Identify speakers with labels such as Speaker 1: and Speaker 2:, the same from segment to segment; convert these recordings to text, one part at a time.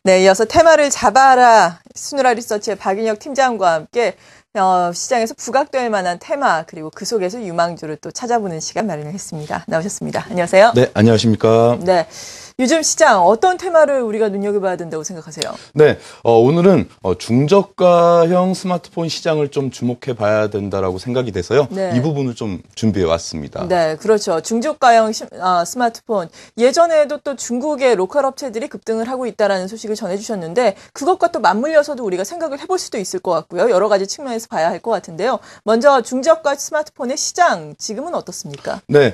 Speaker 1: 네, 이어서 테마를 잡아라 수누라 리서치의 박인혁 팀장과 함께 시장에서 부각될 만한 테마 그리고 그 속에서 유망주를 또 찾아보는 시간 마련을 했습니다. 나오셨습니다. 안녕하세요.
Speaker 2: 네, 안녕하십니까.
Speaker 1: 네, 요즘 시장 어떤 테마를 우리가 눈여겨봐야 된다고 생각하세요?
Speaker 2: 네, 오늘은 중저가형 스마트폰 시장을 좀 주목해 봐야 된다라고 생각이 돼서요.
Speaker 1: 네.
Speaker 2: 이 부분을 좀 준비해 왔습니다.
Speaker 1: 네, 그렇죠. 중저가형 스마트폰. 예전에도 또 중국의 로컬 업체들이 급등을 하고 있다는 소식을 전해주셨는데 그것과 또 맞물려서도 우리가 생각을 해볼 수도 있을 것 같고요. 여러 가지 측면에서 봐야 할 것 같은데요. 먼저 중저가 스마트폰의 시장 지금은 어떻습니까?
Speaker 2: 네,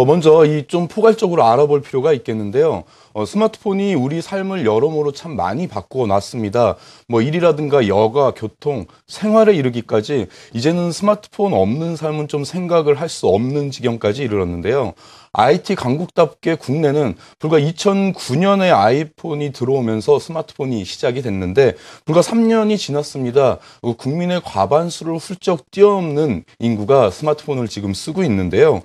Speaker 2: 먼저 이 좀 포괄적으로 알아볼 필요가 있겠는데요. 스마트폰이 우리 삶을 여러모로 참 많이 바꾸어 놨습니다. 뭐 일이라든가 여가, 교통, 생활에 이르기까지 이제는 스마트폰 없는 삶은 좀 생각을 할 수 없는 지경까지 이르렀는데요. IT 강국답게 국내는 불과 2009년에 아이폰이 들어오면서 스마트폰이 시작이 됐는데 불과 3년이 지났습니다. 국민의 과반수를 훌쩍 뛰어넘는 인구가 스마트폰을 지금 쓰고 있는데요.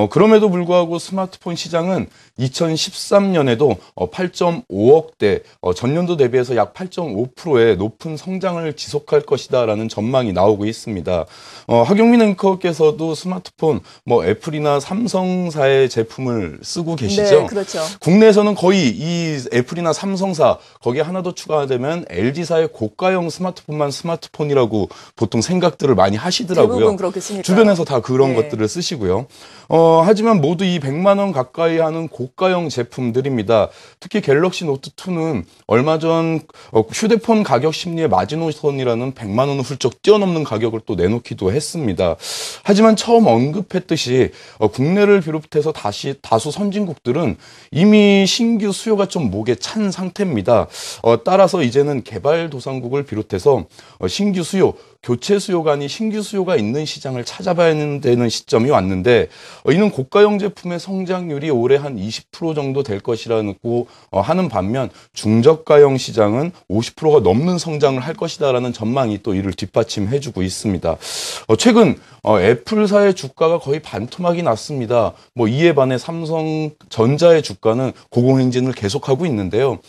Speaker 2: 그럼에도 불구하고 스마트폰 시장은 2013년에도 8.5억대, 전년도 대비해서 약 8.5%의 높은 성장을 지속할 것이다라는 전망이 나오고 있습니다. 하경민 앵커께서도 스마트폰, 애플이나 삼성사의 제품을 쓰고 계시죠?
Speaker 1: 네, 그렇죠.
Speaker 2: 국내에서는 거의 이 애플이나 삼성사, 거기에 하나 더 추가되면 LG사의 고가형 스마트폰만 스마트폰이라고 보통 생각들을 많이 하시더라고요.
Speaker 1: 대부분 그렇게 쓰니까.
Speaker 2: 주변에서 다 그런
Speaker 1: 네.
Speaker 2: 것들을 쓰시고요. 하지만 모두 이 100만 원 가까이 하는 고가형 제품들입니다. 특히 갤럭시 노트2는 얼마 전 휴대폰 가격 심리의 마지노선이라는 100만 원을 훌쩍 뛰어넘는 가격을 또 내놓기도 했습니다. 하지만 처음 언급했듯이 국내를 비롯해서 다수 선진국들은 이미 신규 수요가 좀 목에 찬 상태입니다. 따라서 이제는 개발도상국을 비롯해서 신규 수요, 교체 수요가 아닌 신규 수요가 있는 시장을 찾아봐야 되는 시점이 왔는데 이는 고가형 제품의 성장률이 올해 한 20% 정도 될 것이라고 하는 반면 중저가형 시장은 50%가 넘는 성장을 할 것이다라는 전망이 또 이를 뒷받침해주고 있습니다. 최근 애플사의 주가가 거의 반토막이 났습니다. 이에 반해 삼성전자의 주가는 고공행진을 계속하고 있는데요.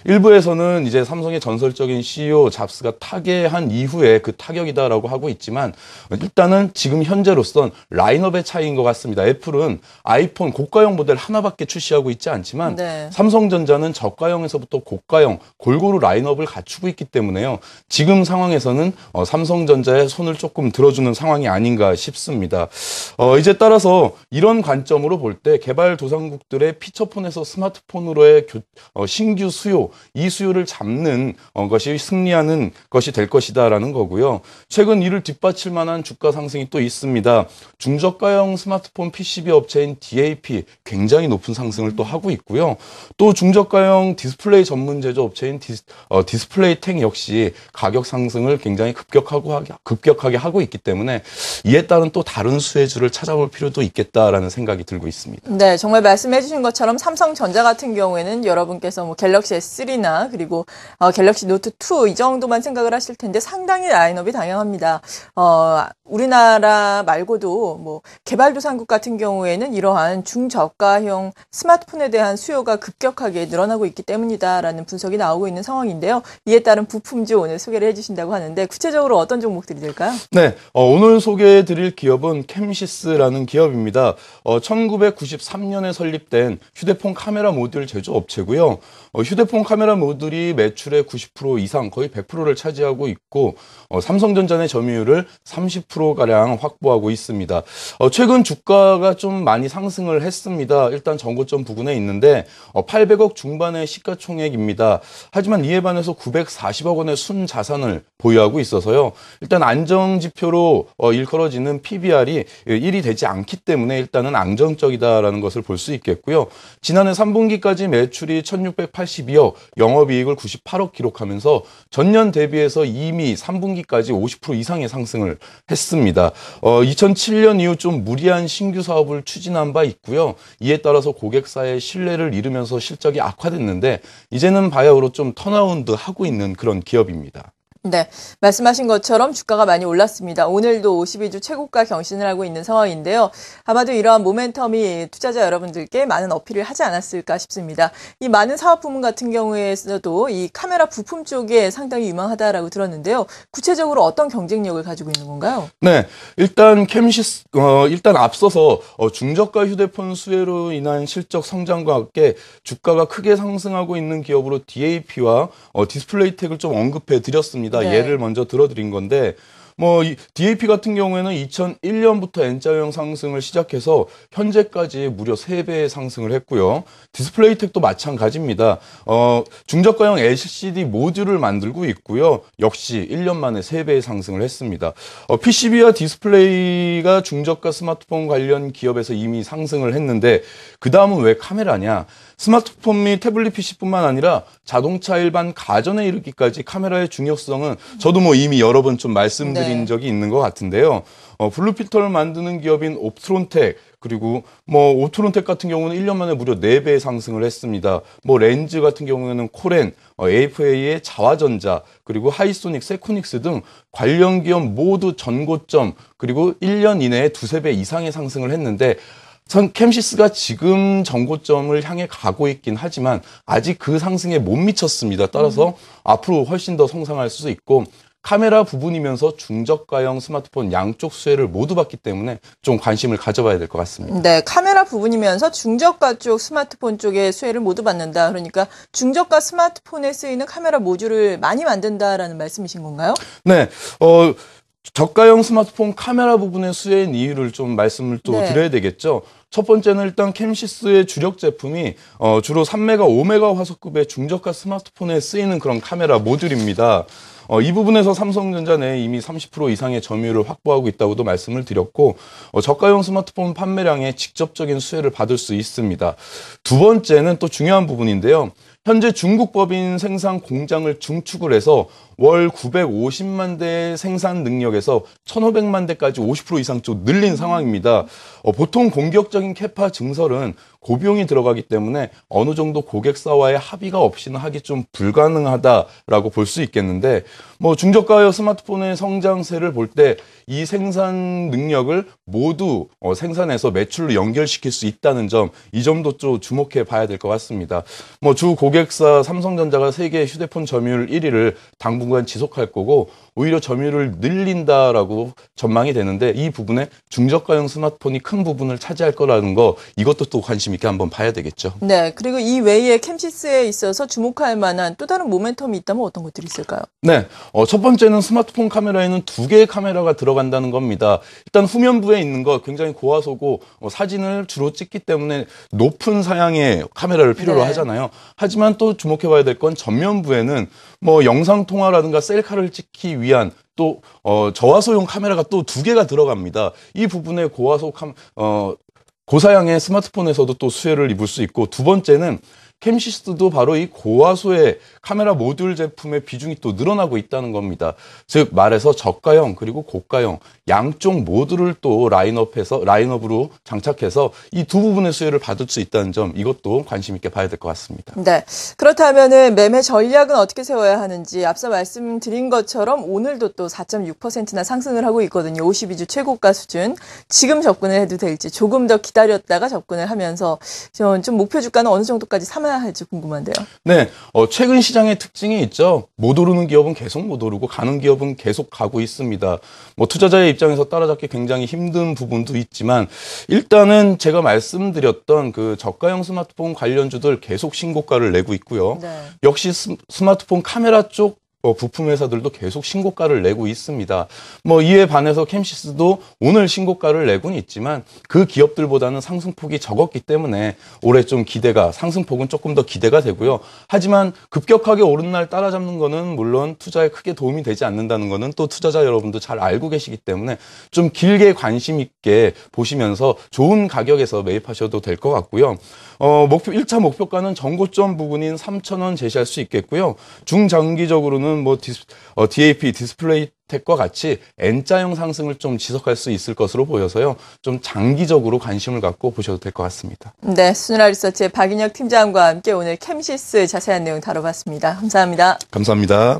Speaker 2: 일부에서는 이제 삼성의 전설적인 CEO 잡스가 타계한 이후에 그 타격이다라고 하고 있지만 일단은 지금 현재로선 라인업의 차이인 것 같습니다. 애플은 아이폰 고가형 모델 하나밖에 출시하고 있지 않지만
Speaker 1: 네.
Speaker 2: 삼성전자는 저가형에서부터 고가형 골고루 라인업을 갖추고 있기 때문에요. 지금 상황에서는 삼성전자의 손을 조금 들어주는 상황이 아닌가 싶습니다. 이제 따라서 이런 관점으로 볼 때 개발도상국들의 피처폰에서 스마트폰으로의 신규 수요, 이 수요를 잡는 것이 승리하는 것이 될 것이다라는 거고요. 최근 이를 뒷받칠 만한 주가 상승이 또 있습니다. 중저가형 스마트폰 PCB 업체인 DAP 굉장히 높은 상승을 또 하고 있고요. 또 중저가형 디스플레이 전문 제조 업체인 디스플레이텍 역시 가격 상승을 굉장히 급격하게 하고 있기 때문에 이에 따른 또 다른 수혜주를 찾아볼 필요도 있겠다라는 생각이 들고 있습니다.
Speaker 1: 네, 정말 말씀해 주신 것처럼 삼성전자 같은 경우에는 여러분께서 갤럭시 S3나 그리고 갤럭시 노트2 이 정도만 생각을 하실 텐데 상당히 라인업이 다양합니다. 우리나라 말고도 개발도상국 같은 경우에는 이러한 중저가형 스마트폰에 대한 수요가 급격하게 늘어나고 있기 때문이다라는 분석이 나오고 있는 상황인데요. 이에 따른 부품주 오늘 소개를 해주신다고 하는데 구체적으로 어떤 종목들이 될까요?
Speaker 2: 네, 오늘 소개해드릴 기업은 캠시스라는 기업입니다. 1993년에 설립된 휴대폰 카메라 모듈 제조업체고요. 휴대폰 카메라 모듈이 매출의 90% 이상 거의 100%를 차지하고 있고 삼성전자의 점유율을 30%가량 확보하고 있습니다. 최근 주가가 좀 많이 상승을 했습니다. 일단 전고점 부근에 있는데 800억 중반의 시가총액입니다. 하지만 이에 반해서 940억 원의 순자산을 보유하고 있어서요. 일단 안정지표로 일컬어지는 PBR이 1이 되지 않기 때문에 일단은 안정적이다라는 것을 볼 수 있겠고요. 지난해 3분기까지 매출이 1682억, 영업이익을 98억 기록하면서 전년 대비해서 이미 3분기까지 50% 이상의 상승을 했습니다. 2007년 이후 좀 무리한 신규 사업을 추진한 바 있고요. 이에 따라서 고객사의 신뢰를 잃으면서 실적이 악화됐는데 이제는 바야흐로 좀 턴어라운드 하고 있는 그런 기업입니다.
Speaker 1: 네, 말씀하신 것처럼 주가가 많이 올랐습니다. 오늘도 52주 최고가 경신을 하고 있는 상황인데요. 아마도 이러한 모멘텀이 투자자 여러분들께 많은 어필을 하지 않았을까 싶습니다. 이 많은 사업 부문 같은 경우에서도 이 카메라 부품 쪽에 상당히 유망하다라고 들었는데요. 구체적으로 어떤 경쟁력을 가지고 있는 건가요?
Speaker 2: 네, 일단 일단 앞서서 중저가 휴대폰 수혜로 인한 실적 성장과 함께 주가가 크게 상승하고 있는 기업으로 DAP와 디스플레이텍을 좀 언급해 드렸습니다.
Speaker 1: 네.
Speaker 2: 예를 먼저 들어드린 건데, 이 DAP 같은 경우에는 2001년부터 N자형 상승을 시작해서 현재까지 무려 3배의 상승을 했고요. 디스플레이텍도 마찬가지입니다. 중저가형 LCD 모듈을 만들고 있고요. 역시 1년 만에 3배의 상승을 했습니다. PCB와 디스플레이가 중저가 스마트폰 관련 기업에서 이미 상승을 했는데, 그 다음은 왜 카메라냐? 스마트폰 및 태블릿 PC뿐만 아니라 자동차 일반 가전에 이르기까지 카메라의 중요성은 저도 이미 여러 번 좀 말씀드린 적이 있는 것 같은데요. 블루 필터를 만드는 기업인 옵트론텍, 그리고 옵트론텍 같은 경우는 1년 만에 무려 4배의 상승을 했습니다. 렌즈 같은 경우에는 코렌, AFA의 자화전자, 그리고 하이소닉, 세코닉스 등 관련 기업 모두 전고점, 그리고 1년 이내에 2~3배 이상의 상승을 했는데, 캠시스가 지금 전고점을 향해 가고 있긴 하지만 아직 그 상승에 못 미쳤습니다. 따라서 앞으로 훨씬 더 성장할 수 있고, 카메라 부분이면서 중저가형 스마트폰 양쪽 수혜를 모두 받기 때문에 좀 관심을 가져봐야 될 것 같습니다.
Speaker 1: 네, 카메라 부분이면서 중저가 쪽 스마트폰 쪽의 수혜를 모두 받는다. 그러니까 중저가 스마트폰에 쓰이는 카메라 모듈을 많이 만든다라는 말씀이신 건가요?
Speaker 2: 네, 저가형 스마트폰 카메라 부분의 수혜인 이유를 좀 말씀을 또 드려야 되겠죠. 첫 번째는 일단 캠시스의 주력 제품이 주로 3메가, 5메가 화소급의 중저가 스마트폰에 쓰이는 그런 카메라 모듈입니다. 이 부분에서 삼성전자 내에 이미 30% 이상의 점유율을 확보하고 있다고도 말씀을 드렸고, 저가형 스마트폰 판매량에 직접적인 수혜를 받을 수 있습니다. 두 번째는 또 중요한 부분인데요. 현재 중국 법인 생산 공장을 중축을 해서 월 950만 대 생산 능력에서 1,500만 대까지 50% 이상 좀 늘린 상황입니다. 보통 공격적인 캐파 증설은 고비용이 들어가기 때문에 어느 정도 고객사와의 합의가 없이는 하기 좀 불가능하다라고 볼 수 있겠는데, 중저가형 스마트폰의 성장세를 볼 때 이 생산 능력을 모두 생산해서 매출로 연결시킬 수 있다는 점, 이 점도 좀 주목해 봐야 될 것 같습니다. 주 고객사 삼성전자가 세계 휴대폰 점유율 1위를 당분간 지속할 거고, 오히려 점유율을 늘린다라고 전망이 되는데, 이 부분에 중저가형 스마트폰이 큰 부분을 차지할 거라는 거, 이것도 또 관심 있게 한번 봐야 되겠죠.
Speaker 1: 네, 그리고 이 외에 캠시스에 있어서 주목할 만한 또 다른 모멘텀이 있다면 어떤 것들이 있을까요?
Speaker 2: 네, 첫 번째는 스마트폰 카메라에는 2개의 카메라가 들어간다는 겁니다. 일단 후면부에 있는 거 굉장히 고화소고 사진을 주로 찍기 때문에 높은 사양의 카메라를 필요로 하잖아요. 하지만 또 주목해 봐야 될 건 전면부에는 영상 통화라든가 셀카를 찍기 위한 또 저화소용 카메라가 또 2개가 들어갑니다. 이 부분에 고사양의 스마트폰에서도 또 수혜를 입을 수 있고, 두 번째는 캠시스도 바로 이 고화소의 카메라 모듈 제품의 비중이 또 늘어나고 있다는 겁니다. 즉 말해서 저가형 그리고 고가형 양쪽 모듈을 또 라인업으로 장착해서 이 두 부분의 수혜를 받을 수 있다는 점, 이것도 관심 있게 봐야 될 것 같습니다.
Speaker 1: 네, 그렇다면은 매매 전략은 어떻게 세워야 하는지 앞서 말씀드린 것처럼 오늘도 또 4.6%나 상승을 하고 있거든요. 52주 최고가 수준. 지금 접근을 해도 될지, 조금 더 기다렸다가 접근을 하면서 좀 목표 주가는 어느 정도까지 삼아야 할지 궁금한데요.
Speaker 2: 네, 최근 시장의 특징이 있죠. 못 오르는 기업은 계속 못 오르고 가는 기업은 계속 가고 있습니다. 투자자의 입장에서 따라잡기 굉장히 힘든 부분도 있지만, 일단은 제가 말씀드렸던 그 저가형 스마트폰 관련주들 계속 신고가를 내고 있고요. 역시 스마트폰 카메라 쪽 부품 회사들도 계속 신고가를 내고 있습니다. 이에 반해서 캠시스도 오늘 신고가를 내고는 있지만 그 기업들보다는 상승폭이 적었기 때문에 올해 좀 상승폭은 조금 더 기대가 되고요. 하지만 급격하게 오른 날 따라잡는 거는 물론 투자에 크게 도움이 되지 않는다는 거는 또 투자자 여러분도 잘 알고 계시기 때문에 좀 길게 관심 있게 보시면서 좋은 가격에서 매입하셔도 될 것 같고요. 1차 목표가는 전고점 부분인 3,000원 제시할 수 있겠고요. 중장기적으로는 DAP, 디스플레이텍과 같이 N자형 상승을 좀 지속할 수 있을 것으로 보여서요. 좀 장기적으로 관심을 갖고 보셔도 될 것 같습니다.
Speaker 1: 네, 수누라 리서치의 박인혁 팀장과 함께 오늘 캠시스 자세한 내용 다뤄봤습니다. 감사합니다.
Speaker 2: 감사합니다.